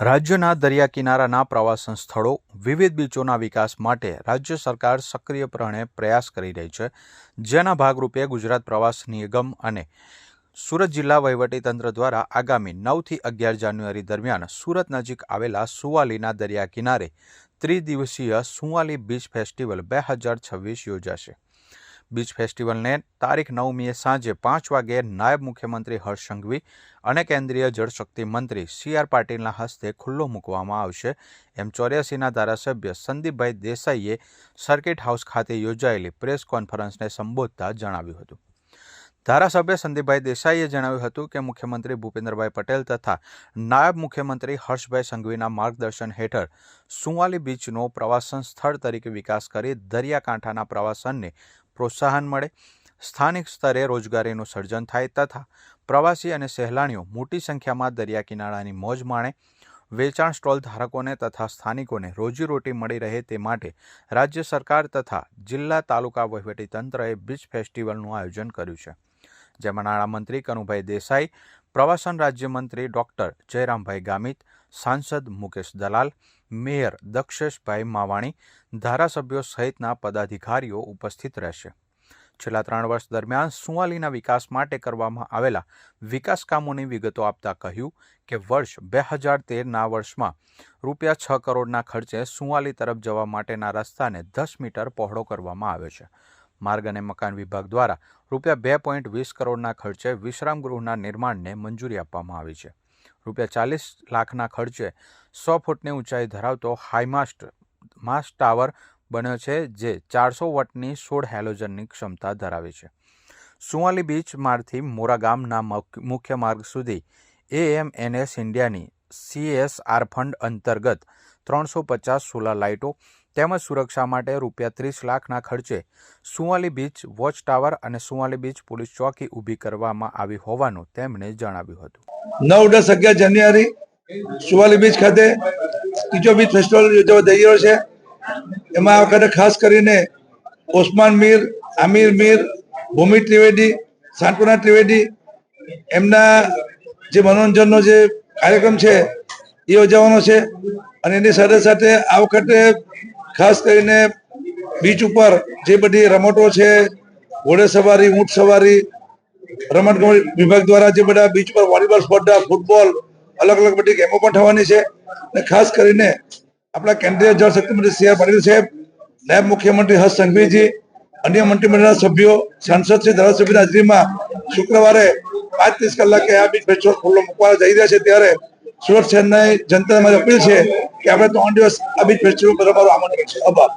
રાજ્યના દરિયા કિનારાના પ્રવાસન સ્થળો વિવિધ બીચોના વિકાસ માટે રાજ્ય સરકાર સક્રિયપણે પ્રયાસ કરી રહી છે, જેના ભાગરૂપે ગુજરાત પ્રવાસ નિગમ અને સુરત જિલ્લા વહીવટીતંત્ર દ્વારા આગામી 9થી 11 જાન્યુઆરી દરમિયાન સુરત નજીક આવેલા સુવાલીના દરિયા કિનારે ત્રિદિવસીય સુવાલી બીચ ફેસ્ટિવલ 2026 યોજાશે। बीच फेस्टिवल ने तारीख 9 मीए सांजे 5 वागे नायब मुख्यमंत्री हर्ष संघवी और केन्द्रीय जलशक्ति मंत्री CR पाटील हस्ते खुल्लो मूकवामां आवशे एम 84 धारासभ्य संदीपभाई देसाईए सर्किट हाउस खाते योजायेली प्रेस कॉन्फरन्स ने संबोधता जणाव्युं हतुं। धारासभ्य संदीपभाई देसाईए जणाव्युं हतुं के मुख्यमंत्री भूपेन्द्रभाई पटेल तथा नायब मुख्यमंत्री हर्षभाई संघवीना मार्गदर्शन हेठळ सुवाली बीचनो प्रवासन स्थळ तरीके विकास करी दरियाकांठाना प्रवासनने प्रोत्साहन मळे, स्थानिक स्तरे रोजगारीनुं सर्जन थाय तथा प्रवासी अने सहेलाणीओ मोटी संख्यामां दरिया किनारानी मौज माणे, वेचाण स्टॉल धारकोने तथा स्थानिकोने रोजीरोटी मळी रहे ते माटे राज्य सरकार तथा जिल्ला तालुका वहीवटीतंत्रए बीच फेस्टिवलनुं आयोजन कर्युं छे, जेमां नाणामंत्री कनुभाई देसाई, प्रवासन राज्यमंत्री डॉक्टर जयरामभाई गामित, सांसद मुकेश दलाल, मेयर दक्षेशभाई मावाणी, धारासभ्यो सहितना पदाधिकारीओ उपस्थित रहेशे। छेल्ला 3 वर्ष दरमियान सुवालीना विकास माटे करवामां आवेला विकास कामोनी विगतो आपता कह्युं के वर्ष 2013 वर्षमां ₹6 करोड़ना खर्चे सुवाली तरफ जवा माटेना रस्ताने 10 मीटर पहोळो करवामां आव्यो छे। मार्ग अने मकान विभाग द्वारा ₹2.20 करोड़ना खर्चे विश्राम गृहना निर्माणने मंजूरी आपवामां आवी छे। ₹40 लाखना खर्चे 100 फूटनी ऊंचाई धरावतो मास्ट टावर बन्यो छे, जे 400 वोटनी 16 हेलोजननी क्षमता धरावे छे। सुवाली बीच मार्गथी मोरा गामना मुख्य मार्ग सुधी AMNS इंडियानी CSR फंड अंतर्गत 350 सोलर लाइटों તેમજ સુરક્ષા માટે ₹30 લાખના ખર્ચે સુવાલી બીચ વોચ ટાવર અને સુવાલી બીચ પોલીસ ચોકી ઊભી કરવામાં આવી હોવાનું તેમણે જણાવ્યું હતું। 9, 10, 11 જાન્યુઆરી સુવાલી બીચ ખાતે ત્રીજો બીચ ફેસ્ટિવલ યોજાવા જઈ રહ્યો છે। એમાં આ વખતે ખાસ કરીને ઓસ્માન મીર, આમિર મીર, ભૂમિ ત્રિવેદી, સાંત્વના ત્રિવેદી એમના જે મનોરંજનનો જે કાર્યક્રમ છે એ યોજવાનો છે અને એની સાથે સાથે આ વખતે ખાસ કરીને બીચ ઉપર જે બધી રમતો છે, ઘોડે સવારી, ઊંટ સવારી, રમતગમત વિભાગ દ્વારા જે બધા બીચ પર વોલીબોલ સ્પર્ધા, ફૂટબોલ, અલગ અલગ બધી ગેમો પણ થવાની છે અને ખાસ કરીને આપણા કેન્દ્રીય જળશક્તિ મંત્રી CR પાટીલ સાહેબ, નાયબ મુખ્યમંત્રી હર્ષ સંઘવીજી, અન્ય મંત્રીમંડળના સભ્યો, સાંસદ શ્રી, ધારાસભ્યની હાજરીમાં શુક્રવારે 5:30 કલાકે આ બીચ ફેસ્ટિવલ ખુલ્લો મૂકવા જઈ રહ્યા છે। ત્યારે સુરત શહેરના જનતાને મારી અપીલ છે કે આપણે 3 દિવસ આ બીચ ફેસ્ટિવલ પર અમારું આમંત્રણ છે। આભાર।